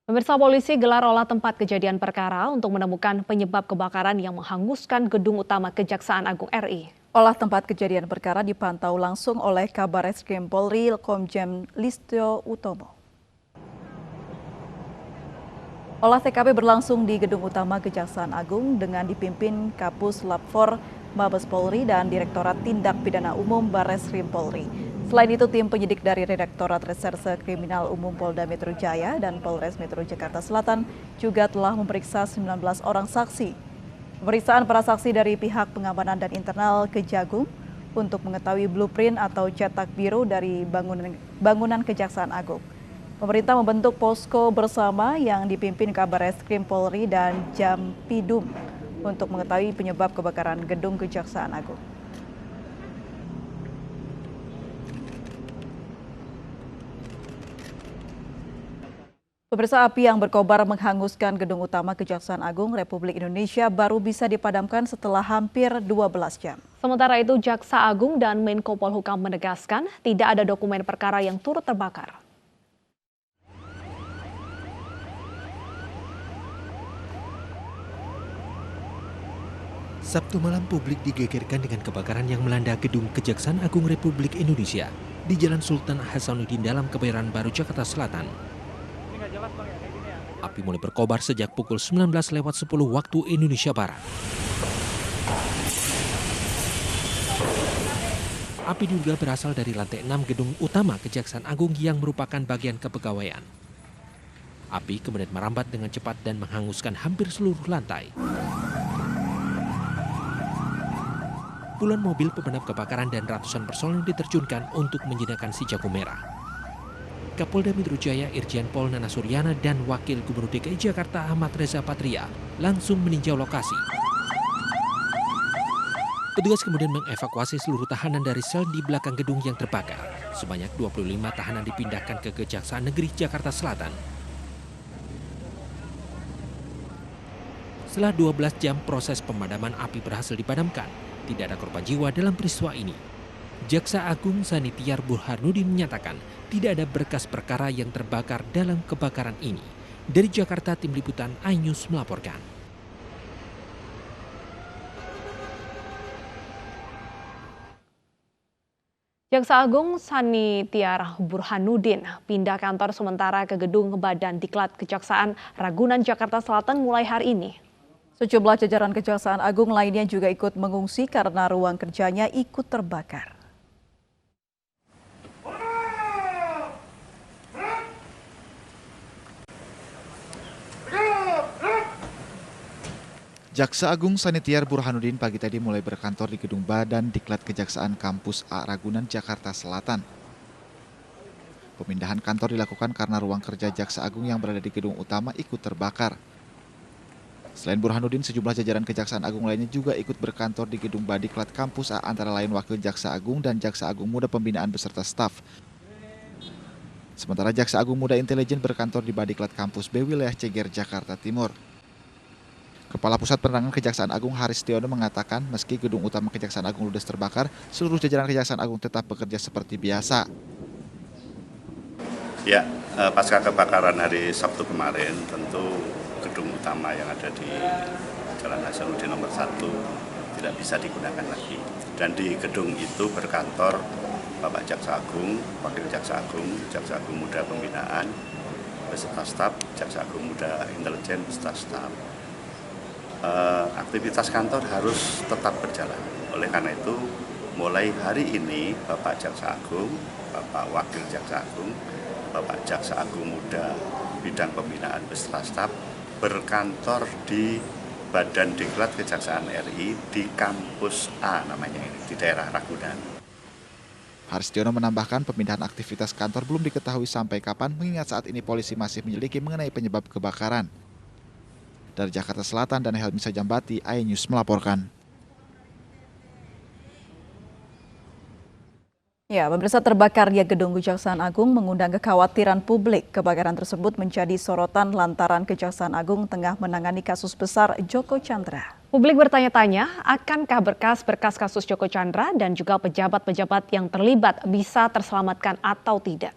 Pemirsa, polisi gelar olah tempat kejadian perkara untuk menemukan penyebab kebakaran yang menghanguskan gedung utama Kejaksaan Agung RI. Olah tempat kejadian perkara dipantau langsung oleh Kabareskrim Polri Komjen Listio Utomo. Olah TKP berlangsung di gedung utama Kejaksaan Agung dengan dipimpin Kapus Labfor Mabes Polri dan Direktorat Tindak Pidana Umum Barreskrim Polri. Selain itu, tim penyidik dari Direktorat Reserse Kriminal Umum Polda Metro Jaya dan Polres Metro Jakarta Selatan juga telah memeriksa 19 orang saksi. Pemeriksaan para saksi dari pihak pengamanan dan internal Kejagung untuk mengetahui blueprint atau cetak biru dari bangunan Kejaksaan Agung. Pemerintah membentuk posko bersama yang dipimpin Kabareskrim Polri dan Jampidum untuk mengetahui penyebab kebakaran gedung Kejaksaan Agung. Pemirsa, api yang berkobar menghanguskan gedung utama Kejaksaan Agung Republik Indonesia baru bisa dipadamkan setelah hampir 12 jam. Sementara itu, Jaksa Agung dan Menko Polhukam menegaskan tidak ada dokumen perkara yang turut terbakar. Sabtu malam publik digegerkan dengan kebakaran yang melanda gedung Kejaksaan Agung Republik Indonesia di Jalan Sultan Hasanuddin dalam Kebayoran Baru, Jakarta Selatan. Api mulai berkobar sejak pukul 19.10 waktu Indonesia Barat. Api diduga berasal dari lantai 6 gedung utama Kejaksaan Agung yang merupakan bagian kepegawaian. Api kemudian merambat dengan cepat dan menghanguskan hampir seluruh lantai. Puluhan mobil pemadam kebakaran dan ratusan personel diterjunkan untuk menjinakkan si jago merah. Kapolda Metro Jaya Irjen Pol Nana Suryana dan Wakil Gubernur DKI Jakarta Ahmad Reza Patria langsung meninjau lokasi. Petugas kemudian mengevakuasi seluruh tahanan dari sel di belakang gedung yang terbakar. Sebanyak 25 tahanan dipindahkan ke Kejaksaan Negeri Jakarta Selatan. Setelah 12 jam proses pemadaman, api berhasil dipadamkan. Tidak ada korban jiwa dalam peristiwa ini. Jaksa Agung Sanitiar Burhanuddin menyatakan tidak ada berkas perkara yang terbakar dalam kebakaran ini. Dari Jakarta, Tim Liputan iNews melaporkan. Jaksa Agung Sanitiar Burhanuddin pindah kantor sementara ke gedung Badan Diklat Kejaksaan Ragunan, Jakarta Selatan mulai hari ini. Sejumlah jajaran Kejaksaan Agung lainnya juga ikut mengungsi karena ruang kerjanya ikut terbakar. Jaksa Agung Sanitiar Burhanuddin pagi tadi mulai berkantor di gedung Badan Diklat Kejaksaan Kampus A Ragunan, Jakarta Selatan. Pemindahan kantor dilakukan karena ruang kerja Jaksa Agung yang berada di gedung utama ikut terbakar. Selain Burhanuddin, sejumlah jajaran Kejaksaan Agung lainnya juga ikut berkantor di gedung Badiklat Kampus A, antara lain Wakil Jaksa Agung dan Jaksa Agung Muda Pembinaan beserta staf. Sementara Jaksa Agung Muda Intelijen berkantor di Badiklat Kampus B wilayah Ceger, Jakarta Timur. Kepala Pusat Penerangan Kejaksaan Agung Haristiono mengatakan meski gedung utama Kejaksaan Agung ludes terbakar, seluruh jajaran Kejaksaan Agung tetap bekerja seperti biasa. Ya, pasca kebakaran hari Sabtu kemarin, tentu gedung utama yang ada di Jalan Hasanuddin nomor 1 tidak bisa digunakan lagi. Dan di gedung itu berkantor Bapak Jaksa Agung, Wakil Jaksa Agung Muda Pembinaan, beserta staf, Jaksa Agung Muda Intelijen beserta staf. Aktivitas kantor harus tetap berjalan. Oleh karena itu, mulai hari ini Bapak Jaksa Agung, Bapak Wakil Jaksa Agung, Bapak Jaksa Agung Muda Bidang Pembinaan beserta staf berkantor di Badan Diklat Kejaksaan RI di Kampus A namanya ini, di daerah Ragunan. Haristiono menambahkan pemindahan aktivitas kantor belum diketahui sampai kapan, mengingat saat ini polisi masih menyelidiki mengenai penyebab kebakaran. Dari Jakarta Selatan dan Helmi Sajambati, iNews melaporkan. Ya, pemirsa, terbakarnya gedung Kejaksaan Agung mengundang kekhawatiran publik. Kebakaran tersebut menjadi sorotan lantaran Kejaksaan Agung tengah menangani kasus besar Joko Chandra. Publik bertanya-tanya, akankah berkas-berkas kasus Joko Chandra dan juga pejabat-pejabat yang terlibat bisa terselamatkan atau tidak?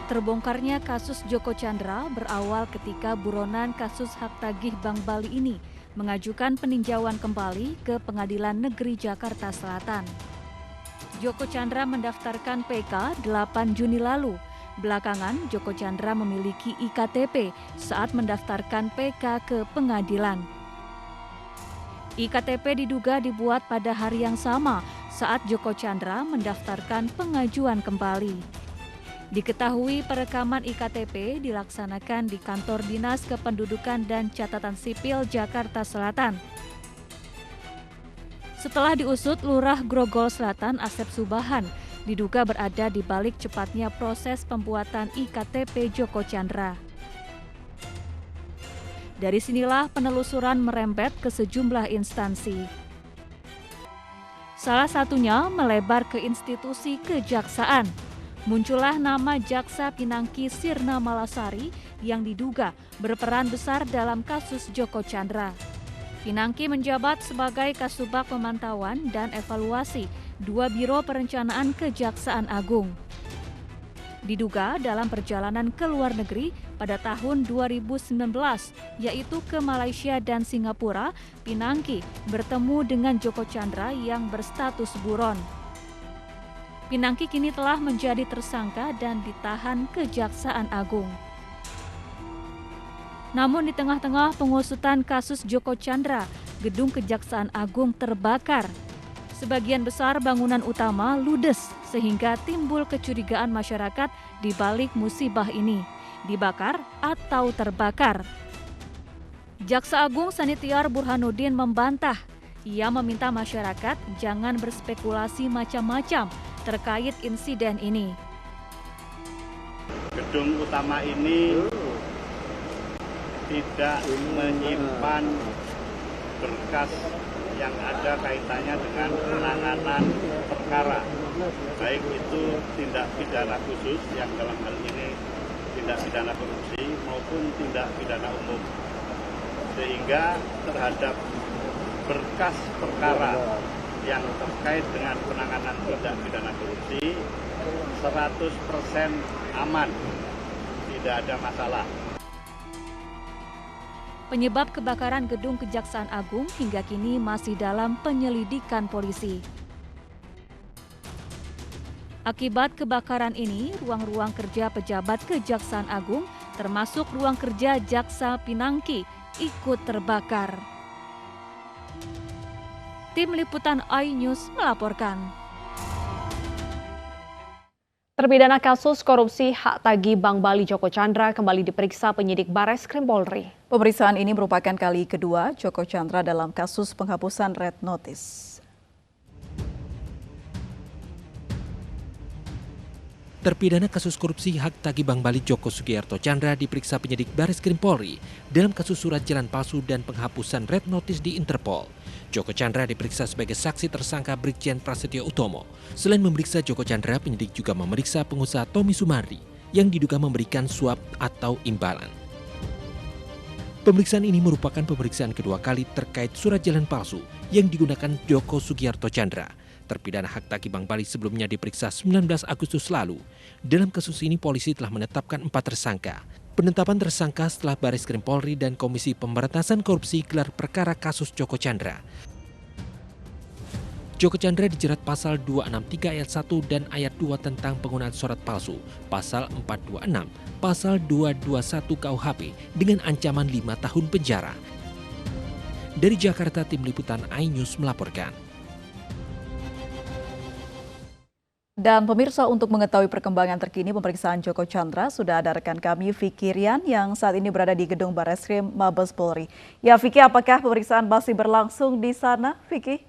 Terbongkarnya kasus Joko Chandra berawal ketika buronan kasus hak tagih Bank Bali ini mengajukan peninjauan kembali ke Pengadilan Negeri Jakarta Selatan. Joko Chandra mendaftarkan PK 8 Juni lalu. Belakangan, Joko Chandra memiliki IKTP saat mendaftarkan PK ke pengadilan. IKTP diduga dibuat pada hari yang sama saat Joko Chandra mendaftarkan pengajuan kembali. Diketahui perekaman IKTP dilaksanakan di kantor Dinas Kependudukan dan Catatan Sipil Jakarta Selatan. Setelah diusut, Lurah Grogol Selatan Asep Subahan diduga berada di balik cepatnya proses pembuatan IKTP Joko Chandra. Dari sinilah penelusuran merembet ke sejumlah instansi. Salah satunya melebar ke institusi kejaksaan. Muncullah nama Jaksa Pinangki Sirna Malasari yang diduga berperan besar dalam kasus Joko Chandra. Pinangki menjabat sebagai Kasubag Pemantauan dan Evaluasi 2 Biro Perencanaan Kejaksaan Agung. Diduga dalam perjalanan ke luar negeri pada tahun 2019, yaitu ke Malaysia dan Singapura, Pinangki bertemu dengan Joko Chandra yang berstatus buron. Pinangki kini telah menjadi tersangka dan ditahan Kejaksaan Agung. Namun di tengah-tengah pengusutan kasus Joko Chandra, gedung Kejaksaan Agung terbakar. Sebagian besar bangunan utama ludes sehingga timbul kecurigaan masyarakat di balik musibah ini, dibakar atau terbakar. Jaksa Agung Sanitiar Burhanuddin membantah. Ia meminta masyarakat jangan berspekulasi macam-macam terkait insiden ini. Gedung utama ini tidak menyimpan berkas yang ada kaitannya dengan penanganan perkara, baik itu tindak pidana khusus yang dalam hal ini tindak pidana korupsi maupun tindak pidana umum, sehingga terhadap berkas perkara yang terkait dengan penanganan tindak pidana korupsi 100% aman, tidak ada masalah. Penyebab kebakaran gedung Kejaksaan Agung hingga kini masih dalam penyelidikan polisi. Akibat kebakaran ini, ruang-ruang kerja pejabat Kejaksaan Agung, termasuk ruang kerja Jaksa Pinangki, ikut terbakar. Tim Liputan iNews melaporkan. Terpidana kasus korupsi hak tagih Bank Bali Joko Chandra kembali diperiksa penyidik Bareskrim Polri. Pemeriksaan ini merupakan kali kedua Joko Chandra dalam kasus penghapusan Red Notice. Terpidana kasus korupsi hak tagih Bank Bali Joko Sugiyarto Chandra diperiksa penyidik Bareskrim Polri dalam kasus surat jalan palsu dan penghapusan Red Notice di Interpol. Joko Chandra diperiksa sebagai saksi tersangka Brigjen Prasetyo Utomo. Selain memeriksa Joko Chandra, penyidik juga memeriksa pengusaha Tommy Sumardi yang diduga memberikan suap atau imbalan. Pemeriksaan ini merupakan pemeriksaan kedua kali terkait surat jalan palsu yang digunakan Joko Sugiyarto Chandra. Terpidana hak tagih Bank Bali sebelumnya diperiksa 19 Agustus lalu. Dalam kasus ini polisi telah menetapkan 4 tersangka. Penetapan tersangka setelah Bareskrim Polri dan Komisi Pemberantasan Korupsi gelar perkara kasus Joko Chandra. Joko Chandra dijerat pasal 263 ayat 1 dan ayat 2 tentang penggunaan surat palsu, pasal 426, pasal 221 KUHP dengan ancaman 5 tahun penjara. Dari Jakarta, Tim Liputan iNews melaporkan. Dan pemirsa, untuk mengetahui perkembangan terkini pemeriksaan Joko Chandra, sudah ada rekan kami Vicky Rian yang saat ini berada di gedung Bareskrim Mabes Polri. Ya Vicky, apakah pemeriksaan masih berlangsung di sana, Vicky?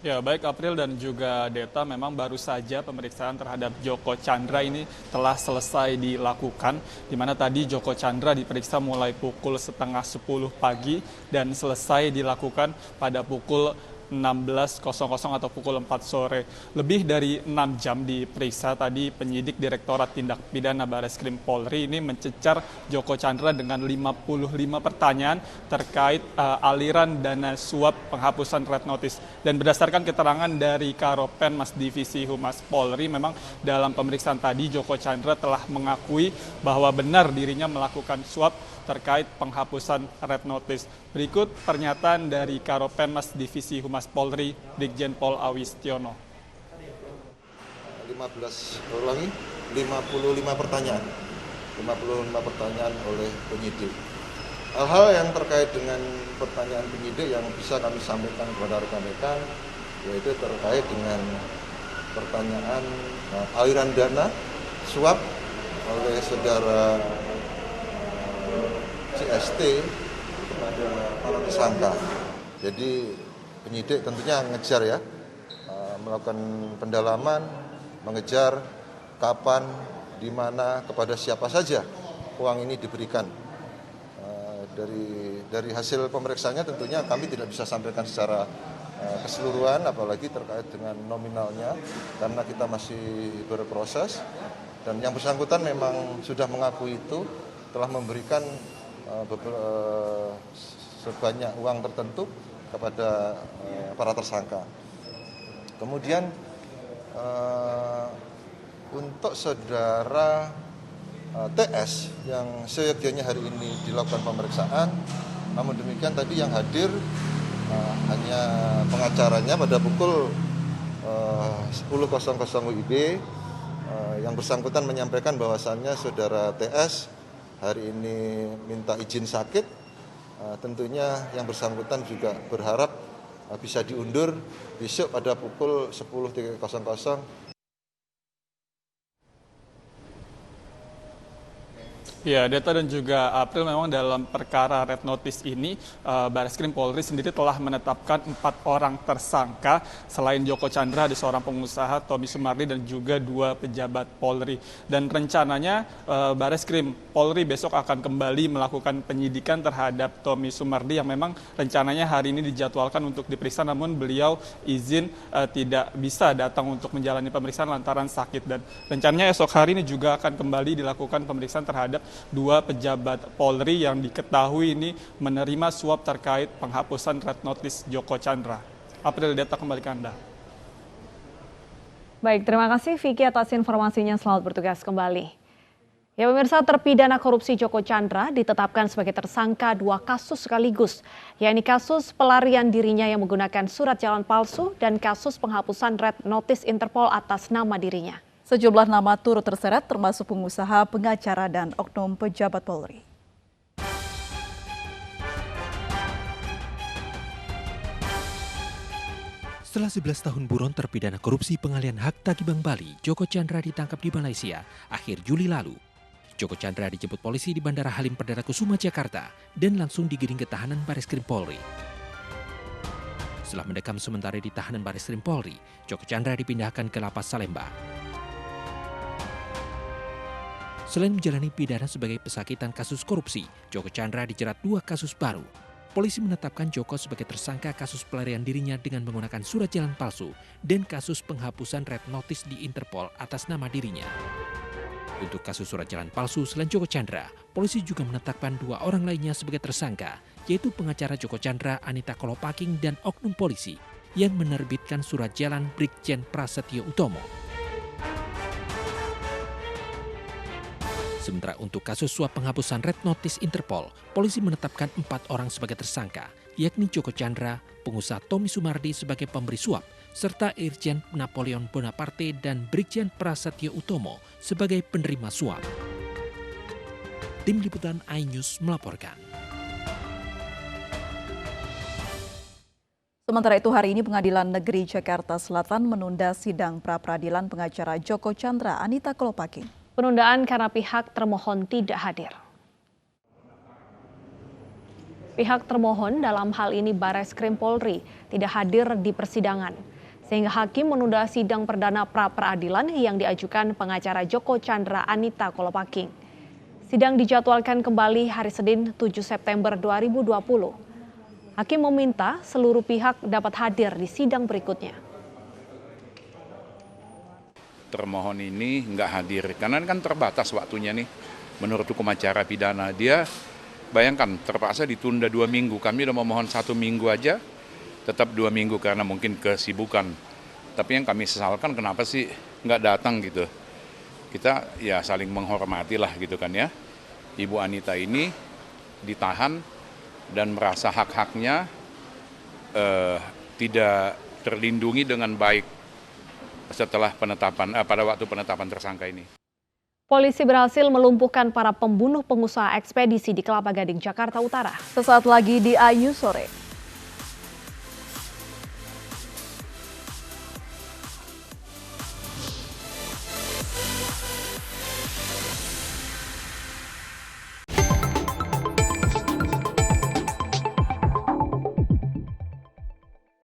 Ya, baik April dan juga Deta, memang baru saja pemeriksaan terhadap Joko Chandra ini telah selesai dilakukan, di mana tadi Joko Chandra diperiksa mulai pukul 9:30 pagi dan selesai dilakukan pada pukul 16.00 atau pukul 4 sore. Lebih dari 6 jam diperiksa tadi penyidik Direktorat Tindak Pidana Bareskrim Polri ini mencecar Joko Chandra dengan 55 pertanyaan terkait aliran dana suap penghapusan red notice. Dan berdasarkan keterangan dari Karopenmas Divisi Humas Polri, memang dalam pemeriksaan tadi Joko Chandra telah mengakui bahwa benar dirinya melakukan suap terkait penghapusan red notice. Berikut pernyataan dari Karopenmas Divisi Humas Polri, Brigjen Pol Awistiono. 55 pertanyaan. 55 pertanyaan oleh penyidik. Hal-hal yang terkait dengan pertanyaan penyidik yang bisa kami sampaikan kepada rekan-rekan, yaitu terkait dengan pertanyaan aliran dana suap oleh saudara CST kepada para tersangka. Jadi penyidik tentunya ngejar ya, melakukan pendalaman, mengejar kapan, di mana, kepada siapa saja uang ini diberikan. Dari hasil pemeriksaannya tentunya kami tidak bisa sampaikan secara keseluruhan, apalagi terkait dengan nominalnya, karena kita masih berproses. Dan yang bersangkutan memang sudah mengakui itu, telah memberikan sebanyak uang tertentu kepada para tersangka. Kemudian untuk saudara TS yang seyogyanya hari ini dilakukan pemeriksaan, namun demikian tadi yang hadir hanya pengacaranya pada pukul 10.00 WIB. Yang bersangkutan menyampaikan bahwasannya saudara TS hari ini minta izin sakit. Tentunya yang bersangkutan juga berharap bisa diundur besok pada pukul 10.00. Ya, Deta dan juga April, memang dalam perkara red notice ini Bareskrim Polri sendiri telah menetapkan 4 orang tersangka. Selain Joko Chandra, ada seorang pengusaha, Tommy Sumardi, dan juga 2 pejabat Polri. Dan rencananya Bareskrim Polri besok akan kembali melakukan penyidikan terhadap Tommy Sumardi yang memang rencananya hari ini dijadwalkan untuk diperiksa, namun beliau izin tidak bisa datang untuk menjalani pemeriksaan lantaran sakit. Dan rencananya esok hari ini juga akan kembali dilakukan pemeriksaan terhadap 2 pejabat Polri yang diketahui ini menerima suap terkait penghapusan red notice Joko Chandra. April, Deta, kembali ke Anda. Baik, terima kasih Vicky atas informasinya. Selamat bertugas kembali. Ya pemirsa, terpidana korupsi Joko Chandra ditetapkan sebagai tersangka 2 kasus sekaligus, yakni kasus pelarian dirinya yang menggunakan surat jalan palsu dan kasus penghapusan red notice Interpol atas nama dirinya. Sejumlah nama turut terseret termasuk pengusaha, pengacara, dan oknum pejabat Polri. Setelah 11 tahun buron terpidana korupsi pengalian hak tagih Bank Bali, Joko Chandra ditangkap di Malaysia akhir Juli lalu. Joko Chandra dijemput polisi di Bandara Halim Perdana Kusuma, Jakarta, dan langsung digiring ke tahanan Bareskrim Polri. Setelah mendekam sementara di tahanan Bareskrim Polri, Joko Chandra dipindahkan ke Lapas Salemba. Selain menjalani pidana sebagai pesakitan kasus korupsi, Joko Chandra dijerat 2 kasus baru. Polisi menetapkan Joko sebagai tersangka kasus pelarian dirinya dengan menggunakan surat jalan palsu dan kasus penghapusan red notice di Interpol atas nama dirinya. Untuk kasus surat jalan palsu selain Joko Chandra, polisi juga menetapkan 2 orang lainnya sebagai tersangka, yaitu pengacara Joko Chandra Anita Kolopaking dan oknum polisi yang menerbitkan surat jalan Brigjen Prasetyo Utomo. Sementara untuk kasus suap penghapusan red notice Interpol, polisi menetapkan 4 orang sebagai tersangka, yakni Joko Chandra, pengusaha Tommy Sumardi sebagai pemberi suap, serta Irjen Napoleon Bonaparte dan Brigjen Prasetyo Utomo sebagai penerima suap. Tim Liputan iNews melaporkan. Sementara itu hari ini Pengadilan Negeri Jakarta Selatan menunda sidang pra-peradilan pengacara Joko Chandra Anita Kolopaking. Penundaan karena pihak termohon tidak hadir. Pihak termohon dalam hal ini Bareskrim Polri tidak hadir di persidangan, sehingga hakim menunda sidang perdana pra-peradilan yang diajukan pengacara Joko Chandra Anita Kolopaking. Sidang dijadwalkan kembali hari Senin 7 September 2020. Hakim meminta seluruh pihak dapat hadir di sidang berikutnya. Termohon ini nggak hadir karena kan terbatas waktunya nih menurut hukum acara pidana. Dia bayangkan terpaksa ditunda 2 minggu. Kami udah memohon 1 minggu aja, tetap 2 minggu karena mungkin kesibukan. Tapi yang kami sesalkan kenapa sih nggak datang gitu. Kita ya saling menghormati lah gitu kan ya. Ibu Anita ini ditahan dan merasa hak-haknya tidak terlindungi dengan baik setelah penetapan pada waktu penetapan tersangka ini. Polisi berhasil melumpuhkan para pembunuh pengusaha ekspedisi di Kelapa Gading, Jakarta Utara. Sesaat lagi di Ayu Sore.